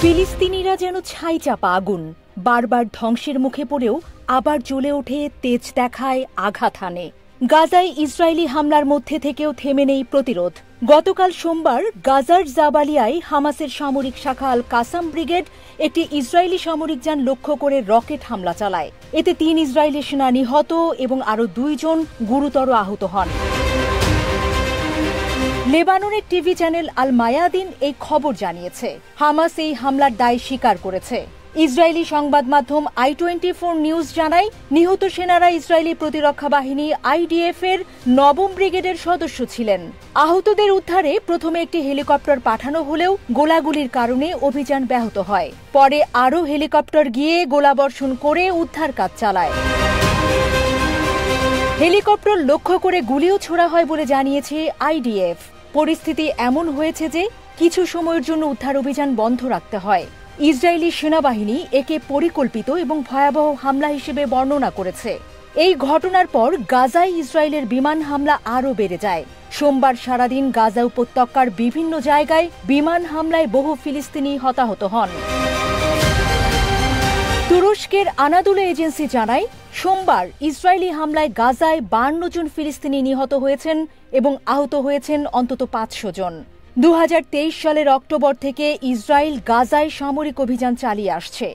ফিলিস্তিনিরা যেন ছাই চাপা আগুন, বারবার ধ্বংসের মুখে পড়েও আবার জ্বলে ওঠে, তেজ দেখায়, আঘাত হানে। গাজায় ইসরায়েলি হামলার মধ্যে থেকেও থেমে নেই প্রতিরোধ। গতকাল সোমবার গাজার জাবালিয়ায় হামাসের সামরিক শাখা আল কাসাম ব্রিগেড একটি ইসরায়েলি সামরিক যান লক্ষ্য করে রকেট হামলা চালায়। এতে ৩ ইসরায়েলি সেনা নিহত এবং আরও ২ জন গুরুতর আহত হন। লেবাননের টিভি চ্যানেল আল মায়াদিন এই খবর জানিয়েছে। হামাস এই হামলার দায় স্বীকার করেছে। ইসরায়েলি সংবাদ মাধ্যম i24 নিউজ জানায়, নিহত সেনারা ইসরায়েলি প্রতিরক্ষা বাহিনী IDF এর ৯ম ব্রিগেডের সদস্য ছিলেন। আহতদের উদ্ধারে প্রথমে একটি হেলিকপ্টার পাঠানো হলেও গোলাগুলির কারণে অভিযান ব্যাহত হয়। পরে আরও হেলিকপ্টার গিয়ে গোলাবর্ষণ করে উদ্ধার কাজ চালায়। হেলিকপ্টার লক্ষ্য করে গুলিও ছোড়া হয় বলে জানিয়েছে IDF। পরিস্থিতি এমন হয়েছে যে কিছু সময়ের জন্য উদ্ধার অভিযান বন্ধ রাখতে হয়। ইসরায়েলি সেনাবাহিনী একে পরিকল্পিত এবং ভয়াবহ হামলা হিসেবে বর্ণনা করেছে। এই ঘটনার পর গাজায় ইসরায়েলের বিমান হামলা আরও বেড়ে যায়। সোমবার সারাদিন গাজা উপত্যকার বিভিন্ন জায়গায় বিমান হামলায় বহু ফিলিস্তিনি হতাহত হন। তুরস্কের আনাদোলু এজেন্সি জানায়, সোমবার ইসরায়েলি হামলায় গাজায় ৫২ জন ফিলিস্তিনি নিহত হয়েছেন এবং আহত হয়েছেন অন্তত ৫০০ জন। ২০২৩ সালের অক্টোবর থেকে ইসরায়েল গাজায় সামরিক অভিযান চালিয়ে আসছে।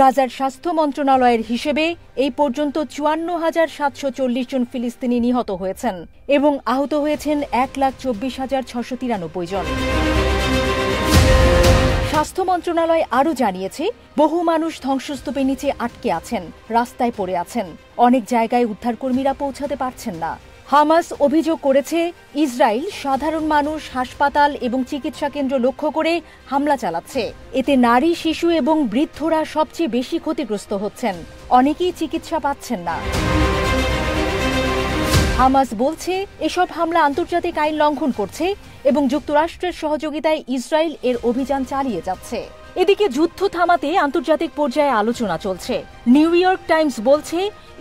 গাজার স্বাস্থ্য মন্ত্রণালয়ের হিসেবে এই পর্যন্ত ৫৪,৭৪০ জন ফিলিস্তিনি নিহত হয়েছেন এবং আহত হয়েছেন ১,২৪,৬৯৩ জন। স্বাস্থ্য মন্ত্রণালয় আরও জানিয়েছে, বহু মানুষ ধ্বংসস্তূপের নিচে আটকে আছেন, রাস্তায় পড়ে আছেন। অনেক জায়গায় উদ্ধারকর্মীরা পৌঁছাতে পারছেন না। হামাস অভিযোগ করেছে, ইসরায়েল সাধারণ মানুষ, হাসপাতাল এবং চিকিৎসা কেন্দ্র লক্ষ্য করে হামলা চালাচ্ছে। এতে নারী, শিশু এবং বৃদ্ধরা সবচেয়ে বেশি ক্ষতিগ্রস্ত হচ্ছেন। অনেকেই চিকিৎসা পাচ্ছেন না। হামাস বলছে, এসব হামলা আন্তর্জাতিক আইন লঙ্ঘন করছে এবং যুক্তরাষ্ট্রের সহযোগিতায় ইসরায়েল এর অভিযান চালিয়ে যাচ্ছে। এদিকে যুদ্ধ থামাতে আন্তর্জাতিক পর্যায়ে আলোচনা চলছে। নিউ ইয়র্ক টাইমস বলছে,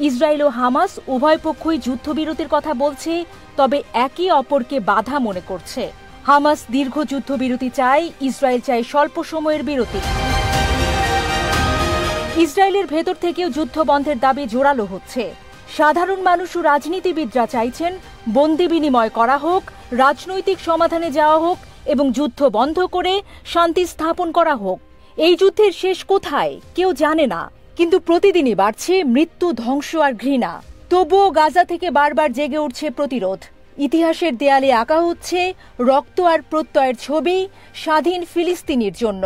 ইসরায়েল ও হামাস উভয় পক্ষই যুদ্ধবিরতির কথা বলছে, তবে একে অপরকে বাধা মনে করছে। হামাস দীর্ঘ যুদ্ধবিরতি চায়, ইসরায়েল চায় স্বল্প সময়ের বিরতি। ইসরায়েলের ভেতর থেকেও যুদ্ধ বন্ধের দাবি জোরালো হচ্ছে। সাধারণ মানুষ ও রাজনীতিবিদরা চাইছেন বন্দি বিনিময় করা হোক, রাজনৈতিক সমাধানে যাওয়া হোক এবং যুদ্ধ বন্ধ করে শান্তি স্থাপন করা হোক। এই যুদ্ধের শেষ কোথায় কেউ জানে না, কিন্তু প্রতিদিনই বাড়ছে মৃত্যু, ধ্বংস আর ঘৃণা। তবুও গাজা থেকে বারবার জেগে উঠছে প্রতিরোধ। ইতিহাসের দেয়ালে আঁকা হচ্ছে রক্ত আর প্রত্যয়ের ছবি স্বাধীন ফিলিস্তিনির জন্য।